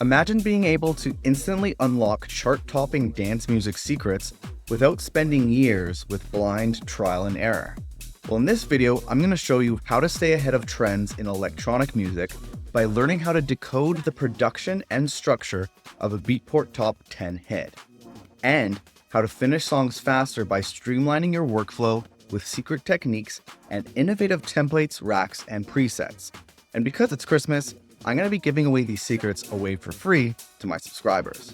Imagine being able to instantly unlock chart-topping dance music secrets without spending years with blind trial and error. Well, in this video, I'm going to show you how to stay ahead of trends in electronic music by learning how to decode the production and structure of a Beatport Top 10 hit, and how to finish songs faster by streamlining your workflow with secret techniques and innovative templates, racks, and presets. And because it's Christmas, I'm going to be giving away these secrets away for free to my subscribers.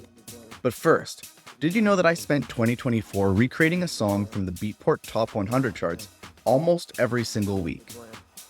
But first, did you know that I spent 2024 recreating a song from the Beatport Top 100 charts almost every single week?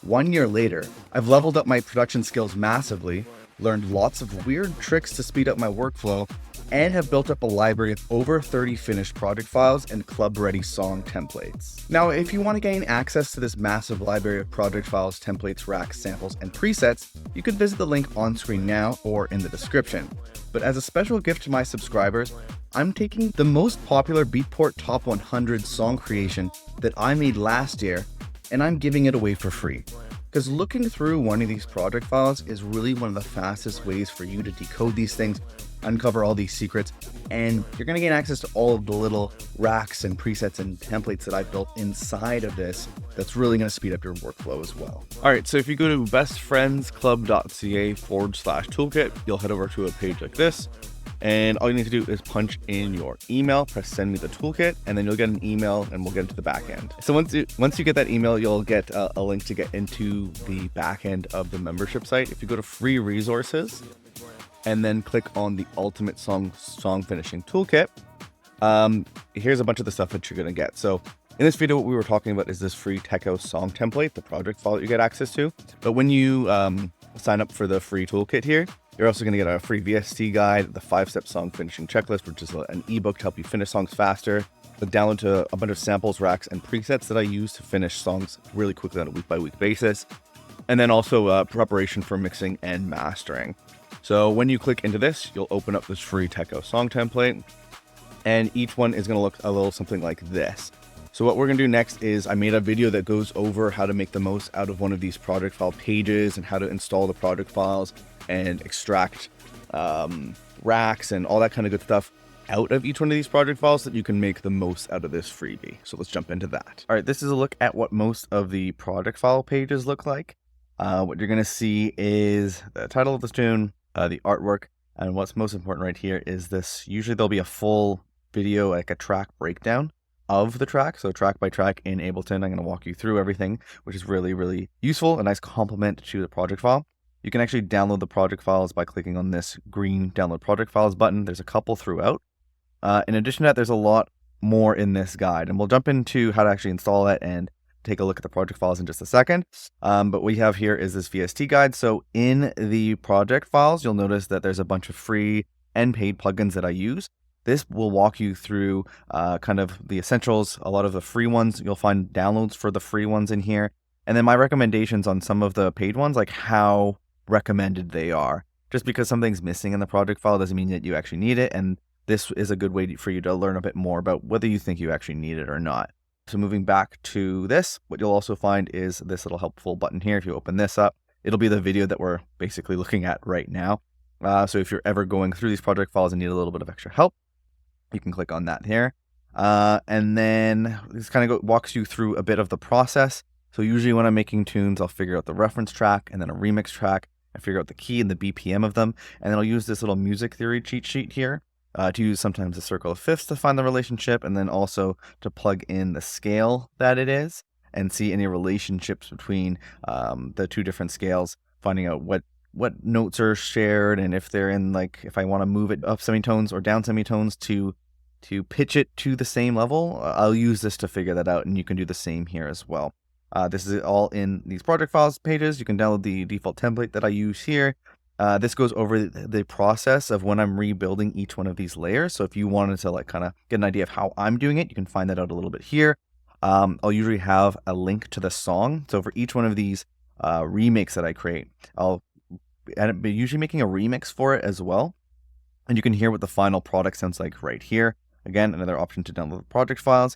1 year later, I've leveled up my production skills massively, learned lots of weird tricks to speed up my workflow, and have built up a library of over 30 finished project files and club-ready song templates. Now, if you want to gain access to this massive library of project files, templates, racks, samples, and presets, you could visit the link on screen now or in the description. But as a special gift to my subscribers, I'm taking the most popular Beatport Top 100 song creation that I made last year, and I'm giving it away for free. Because looking through one of these project files is really one of the fastest ways for you to decode these things, uncover all these secrets, and you're going to gain access to all of the little racks and presets and templates that I built inside of this. That's really going to speed up your workflow as well. All right, so if you go to bestfriendsclub.ca/toolkit, you'll head over to a page like this. And all you need to do is punch in your email, press send me the toolkit, and then you'll get an email and we'll get into the back end. So once you get that email, you'll get a link to get into the back end of the membership site. If you go to free resources and then click on the ultimate song finishing toolkit, here's a bunch of the stuff that you're going to get. So in this video, what we were talking about is this free Tech House song template, the project file that you get access to. But when you sign up for the free toolkit here, you're also going to get a free VST guide, the 5-step song finishing checklist, which is an ebook to help you finish songs faster, the download to a bunch of samples, racks, and presets that I use to finish songs really quickly on a week-by-week basis, and then also preparation for mixing and mastering. So when you click into this, you'll open up this free Tech House song template, and each one is going to look a little something like this. So what we're going to do next is I made a video that goes over how to make the most out of one of these project file pages and how to install the project files and extract racks and all that kind of good stuff out of each one of these project files so that you can make the most out of this freebie. So let's jump into that. All right, this is a look at what most of the project file pages look like. What you're going to see is the title of the tune, the artwork, and what's most important right here is this. Usually there'll be a full video, like a track breakdown of the track. So track by track in Ableton, I'm going to walk you through everything, which is really, really useful, a nice complement to the project file. You can actually download the project files by clicking on this green download project files button. There's a couple throughout. In addition to that, there's a lot more in this guide, and we'll jump into how to actually install it and take a look at the project files in just a second. But what we have here is this VST guide. So in the project files, you'll notice that there's a bunch of free and paid plugins that I use. This will walk you through kind of the essentials, a lot of the free ones. You'll find downloads for the free ones in here. And then my recommendations on some of the paid ones, like how recommended they are. Just because something's missing in the project file doesn't mean that you actually need it. And this is a good way for you to learn a bit more about whether you think you actually need it or not. So moving back to this, what you'll also find is this little helpful button here. If you open this up, it'll be the video that we're basically looking at right now. So if you're ever going through these project files and need a little bit of extra help, you can click on that here. And then this kind of walks you through a bit of the process. So usually when I'm making tunes, I'll figure out the reference track and then a remix track. I figure out the key and the BPM of them. And then I'll use this little music theory cheat sheet here to use sometimes the circle of fifths to find the relationship, and then also to plug in the scale that it is and see any relationships between the two different scales, finding out what notes are shared, and if they're in, like, if I want to move it up semitones or down semitones to pitch it to the same level, I'll use this to figure that out, and you can do the same here as well. This is all in these project files pages. You can download the default template that I use here. This goes over the process of when I'm rebuilding each one of these layers. So if you wanted to like kind of get an idea of how I'm doing it, you can find that out a little bit here. I'll usually have a link to the song. So for each one of these remakes that I create, I'll be usually making a remix for it as well. And you can hear what the final product sounds like right here. Again, another option to download the project files.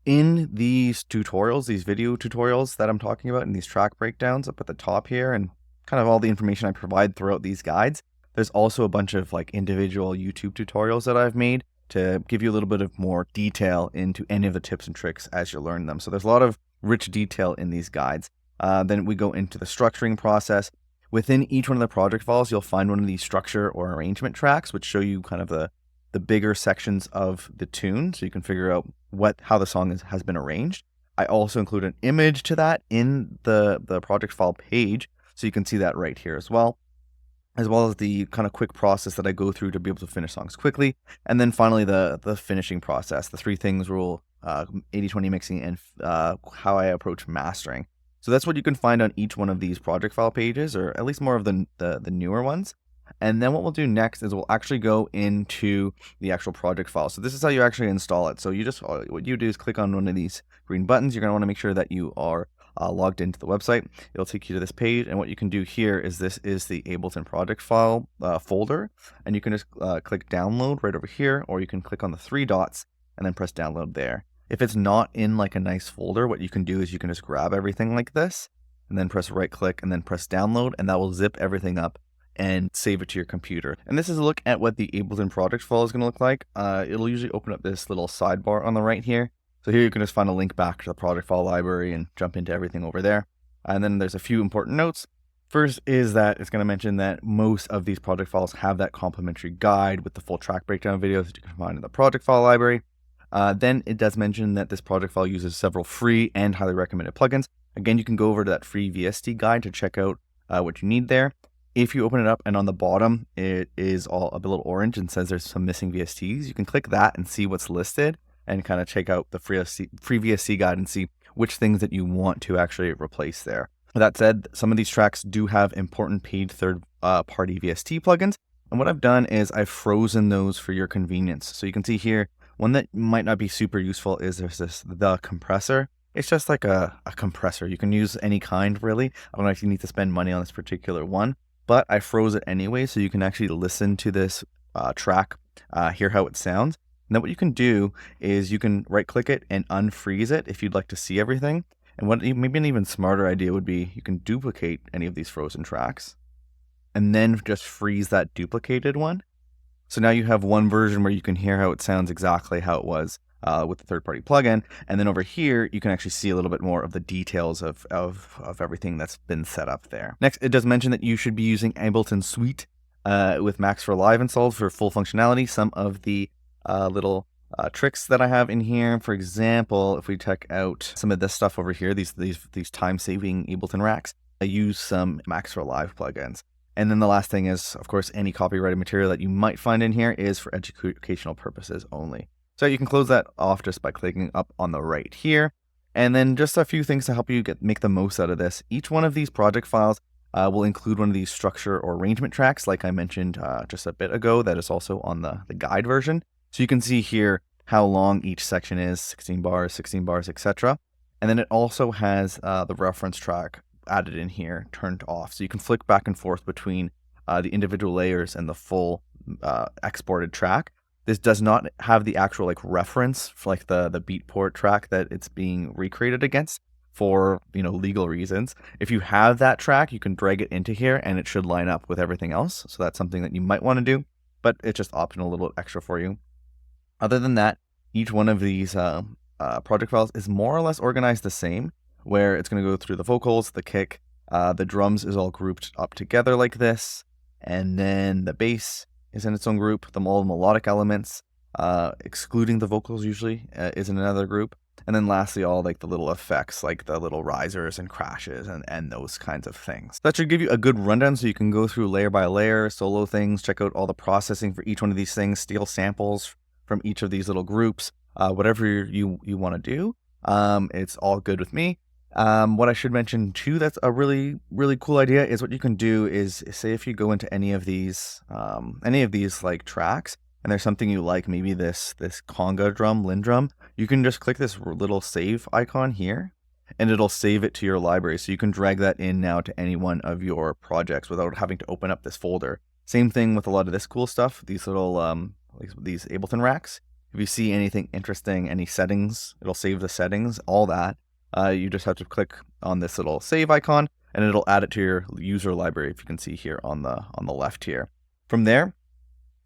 In these tutorials, these video tutorials that I'm talking about, and these track breakdowns up at the top here, and kind of all the information I provide throughout these guides, There's also a bunch of like individual YouTube tutorials that I've made to give you a little bit of more detail into any of the tips and tricks as you learn them. So there's a lot of rich detail in these guides. Then we go into the structuring process. Within each one of the project files, you'll find one of these structure or arrangement tracks, which show you kind of the bigger sections of the tune, so you can figure out how the song has been arranged. I also include an image to that in the project file page, so you can see that right here as well as the kind of quick process that I go through to be able to finish songs quickly. And then finally, the finishing process, the 3 things rule, 80/20 mixing, and how I approach mastering. So that's what you can find on each one of these project file pages, or at least more of the newer ones. And then what we'll do next is we'll actually go into the actual project file. So this is how you actually install it. So what you do is click on one of these green buttons. You're going to want to make sure that you are logged into the website. It'll take you to this page, and what you can do here is this is the Ableton project file folder, and you can just click download right over here, or you can click on the 3 dots and then press download there. If it's not in like a nice folder, what you can do is you can just grab everything like this and then press right click and then press download, and that will zip everything up and save it to your computer. And this is a look at what the Ableton project file is going to look like. It'll usually open up this little sidebar on the right here. So here you can just find a link back to the project file library and jump into everything over there. And then there's a few important notes. First is that it's going to mention that most of these project files have that complimentary guide with the full track breakdown videos that you can find in the project file library. Then it does mention that this project file uses several free and highly recommended plugins. Again, you can go over to that free VST guide to check out what you need there. If you open it up and on the bottom, it is all a little orange and says there's some missing VSTs, you can click that and see what's listed and kind of check out the free VST guide and see which things that you want to actually replace there. That said, some of these tracks do have important paid third-party VST plugins. And what I've done is I've frozen those for your convenience. So you can see here, one that might not be super useful is there's the compressor. It's just like a compressor. You can use any kind, really. I don't know if you need to spend money on this particular one, but I froze it anyway, so you can actually listen to this track, hear how it sounds. And then what you can do is you can right click it and unfreeze it if you'd like to see everything. And maybe an even smarter idea would be you can duplicate any of these frozen tracks and then just freeze that duplicated one. So now you have one version where you can hear how it sounds exactly how it was with the third-party plugin. And then over here, you can actually see a little bit more of the details of everything that's been set up there. Next, it does mention that you should be using Ableton Suite with Max for Live installed for full functionality. Some of the little tricks that I have in here, for example, if we check out some of this stuff over here, these time-saving Ableton racks, I use some Max for Live plugins. And then the last thing is, of course, any copyrighted material that you might find in here is for educational purposes only. So you can close that off just by clicking up on the right here. And then just a few things to help you make the most out of this. Each one of these project files will include one of these structure or arrangement tracks, like I mentioned just a bit ago, that is also on the guide version. So you can see here how long each section is, 16 bars, etc. And then it also has the reference track added in here, turned off. So you can flick back and forth between the individual layers and the full exported track. This does not have the actual like reference for like the Beatport track that it's being recreated against for, legal reasons. If you have that track, you can drag it into here and it should line up with everything else. So that's something that you might want to do, but it's just optional, a little extra for you. Other than that, each one of these project files is more or less organized the same, where it's going to go through the vocals, the kick, the drums is all grouped up together like this, and then the bass is in its own group, all the melodic elements, excluding the vocals usually, is in another group, and then lastly all like the little effects, like the little risers and crashes and those kinds of things. That should give you a good rundown so you can go through layer by layer, solo things, check out all the processing for each one of these things, steal samples from each of these little groups, whatever you want to do. It's all good with me. What I should mention too, that's a really, really cool idea, is what you can do is say if you go into any of these like tracks and there's something you like, maybe this conga drum, Lindrum, you can just click this little save icon here and it'll save it to your library. So you can drag that in now to any one of your projects without having to open up this folder. Same thing with a lot of this cool stuff, these little, these Ableton racks. If you see anything interesting, any settings, it'll save the settings, all that. You just have to click on this little save icon and it'll add it to your user library, if you can see here on the left here. From there,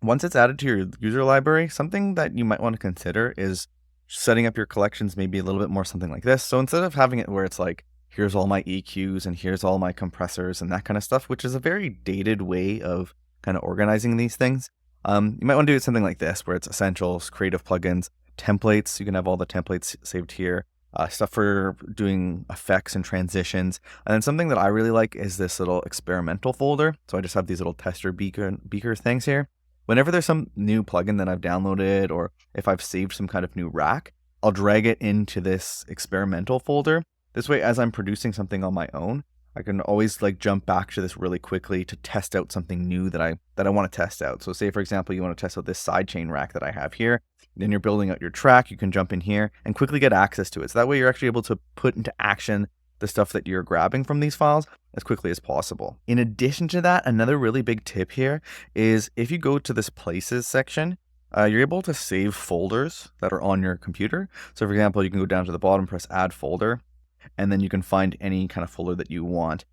once it's added to your user library, something that you might want to consider is setting up your collections maybe a little bit more something like this. So instead of having it where it's like, here's all my EQs and here's all my compressors and that kind of stuff, which is a very dated way of kind of organizing these things, you might want to do something like this, where it's essentials, creative plugins, templates. You can have all the templates saved here, stuff for doing effects and transitions. And then something that I really like is this little experimental folder. So I just have these little tester beaker things here. Whenever there's some new plugin that I've downloaded, or if I've saved some kind of new rack, I'll drag it into this experimental folder. This way, as I'm producing something on my own, I can always like jump back to this really quickly to test out something new that I want to test out. So say, for example, you want to test out this sidechain rack that I have here. Then you're building out your track, you can jump in here and quickly get access to it. So that way you're actually able to put into action the stuff that you're grabbing from these files as quickly as possible. In addition to that, another really big tip here is if you go to this places section, you're able to save folders that are on your computer. So for example, you can go down to the bottom, press add folder, and then you can find any kind of folder that you want.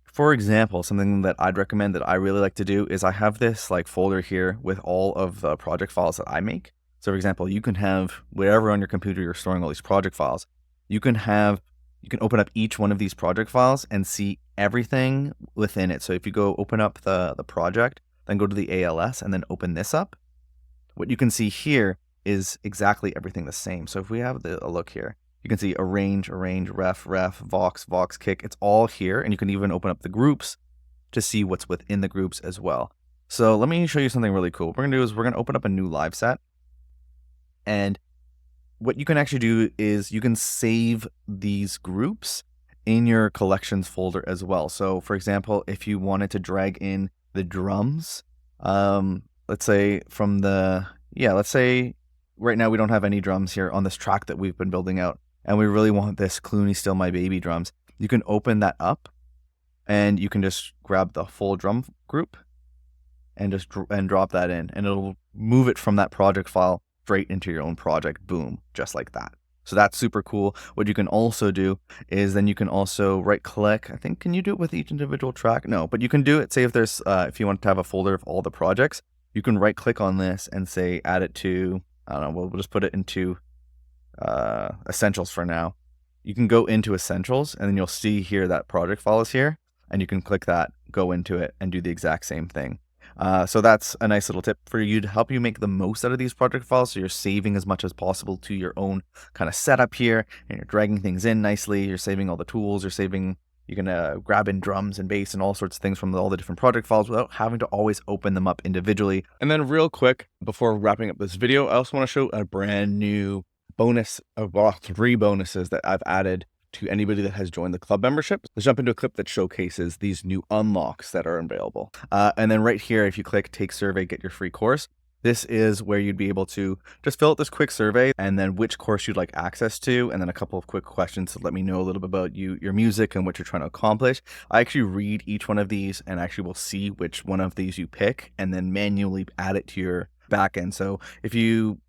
For example, something that I'd recommend that I really like to do is I have this like folder here with all of the project files that I make. So for example, you can have wherever on your computer you're storing all these project files, you can open up each one of these project files and see everything within it. So if you go open up the project, then go to the ALS and then open this up, what you can see here is exactly everything the same. So if we have a look here, you can see arrange, ref, vox, kick. It's all here. And you can even open up the groups to see what's within the groups as well. So let me show you something really cool. What we're going to do is we're going to open up a new live set. And what you can actually do is you can save these groups in your collections folder as well. So for example, if you wanted to drag in the drums, let's say let's say right now we don't have any drums here on this track that we've been building out, and we really want this Clooney Still My Baby drums. You can open that up and you can just grab the full drum group and just drop that in, and it'll move it from that project file straight into your own project. Boom, just like that. So that's super cool. What you can also do is then you can also right click. I think, can you do it with each individual track? No, but you can do it. Say if there's, if you want to have a folder of all the projects, you can right click on this and say, add it to, I don't know, we'll just put it into essentials for now. You can go into essentials and then you'll see here that project file is here, and you can click that, go into it and do the exact same thing. So that's a nice little tip for you to help you make the most out of these project files. So you're saving as much as possible to your own kind of setup here, and you're dragging things in nicely. You're saving all the tools. You can grab in drums and bass and all sorts of things from all the different project files without having to always open them up individually. And then real quick, before wrapping up this video, I also want to show a brand new bonus, well, 3 bonuses that I've added to anybody that has joined the club membership. Let's jump into a clip that showcases these new unlocks that are available. And then right here, if you click take survey, get your free course, this is where you'd be able to just fill out this quick survey and then which course you'd like access to, and then a couple of quick questions to let me know a little bit about your music and what you're trying to accomplish. I actually read each one of these and actually will see which one of these you pick and then manually add it to your backend. So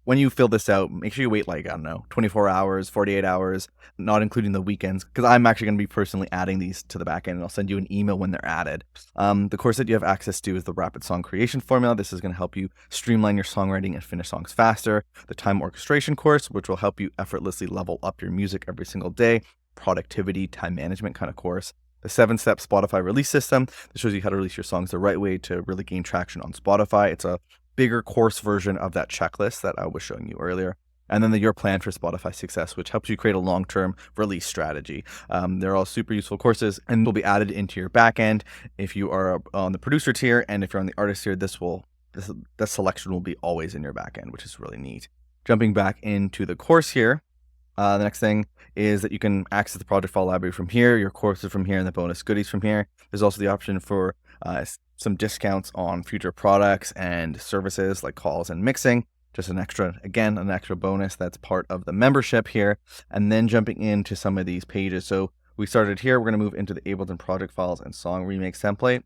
when you fill this out, make sure you wait like, I don't know, 24 hours, 48 hours, not including the weekends, because I'm actually going to be personally adding these to the backend, and I'll send you an email when they're added. The course that you have access to is the Rapid Song Creation Formula. This is going to help you streamline your songwriting and finish songs faster. The Time Orchestration course, which will help you effortlessly level up your music every single day. Productivity, time management kind of course. The 7-step Spotify release system. This shows you how to release your songs the right way to really gain traction on Spotify. It's a bigger course version of that checklist that I was showing you earlier. And then Your Plan for Spotify Success, which helps you create a long-term release strategy. They're all super useful courses and will be added into your backend if you are on the producer tier, and if you're on the artist tier, this selection will be always in your backend, which is really neat. Jumping back into the course here, the next thing is that you can access the project file library from here, your courses from here, and the bonus goodies from here. There's also the option for some discounts on future products and services like calls and mixing. Just an extra bonus that's part of the membership here. And then jumping into some of these pages. So we started here, we're going to move into the Ableton project files and song remakes template.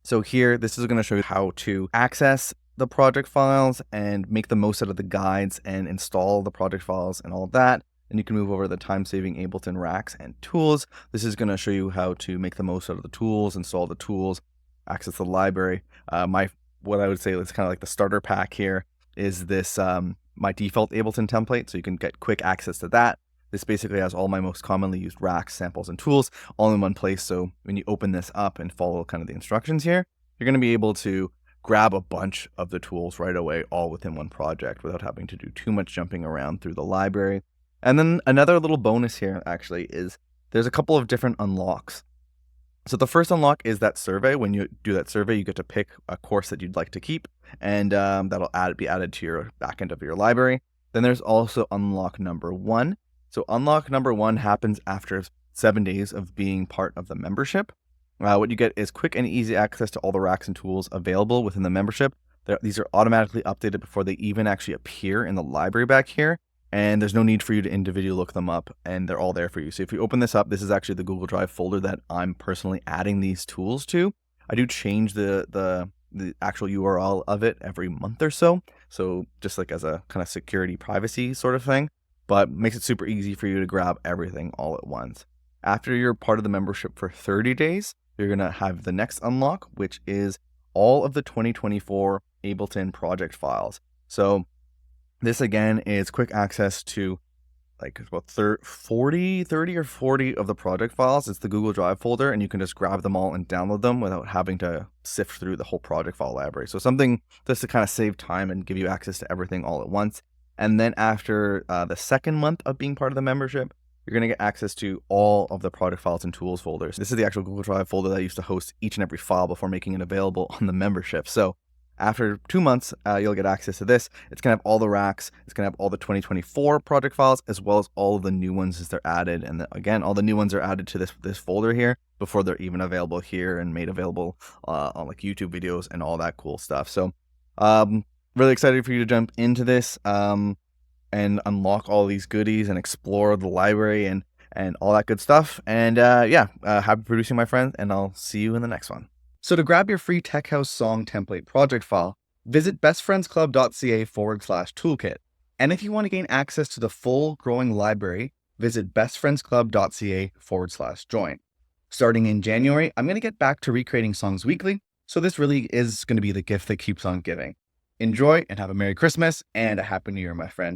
So here, this is going to show you how to access the project files and make the most out of the guides and install the project files and all of that. And you can move over to the time-saving Ableton racks and tools. This is going to show you how to make the most out of the tools, install the tools, access the library. My what I would say is kind of like the starter pack here is this my default Ableton template, so you can get quick access to that. This basically has all my most commonly used racks, samples, and tools all in one place. So when you open this up and follow kind of the instructions here, you're going to be able to grab a bunch of the tools right away, all within one project without having to do too much jumping around through the library. And then another little bonus here actually is there's a couple of different unlocks. So the first unlock is that survey. When you do that survey, you get to pick a course that you'd like to keep, and that'll be added to your backend of your library. Then there's also unlock number 1. So unlock number 1 happens after 7 days of being part of the membership. What you get is quick and easy access to all the racks and tools available within the membership. These are automatically updated before they even actually appear in the library back here. And there's no need for you to individually look them up, and they're all there for you. So if you open this up, this is actually the Google Drive folder that I'm personally adding these tools to. I do change the actual URL of it every month or so. So just like as a kind of security privacy sort of thing, but makes it super easy for you to grab everything all at once. After you're part of the membership for 30 days, you're going to have the next unlock, which is all of the 2024 Ableton project files. So this again is quick access to like about 30 or 40 of the project files. It's the Google Drive folder, and you can just grab them all and download them without having to sift through the whole project file library. So something just to kind of save time and give you access to everything all at once. And then after the second month of being part of the membership, you're going to get access to all of the project files and tools folders. This is the actual Google Drive folder that used to host each and every file before making it available on the membership. So after 2 months, you'll get access to this. It's going to have all the racks. It's going to have all the 2024 project files, as well as all of the new ones as they're added. And again, all the new ones are added to this folder here before they're even available here and made available on like YouTube videos and all that cool stuff. So really excited for you to jump into this and unlock all these goodies and explore the library and all that good stuff. And happy producing, my friend, and I'll see you in the next one. So to grab your free Tech House song template project file, visit bestfriendsclub.ca/toolkit. And if you want to gain access to the full growing library, visit bestfriendsclub.ca/join. Starting in January, I'm going to get back to recreating songs weekly, so this really is going to be the gift that keeps on giving. Enjoy and have a Merry Christmas and a Happy New Year, my friend.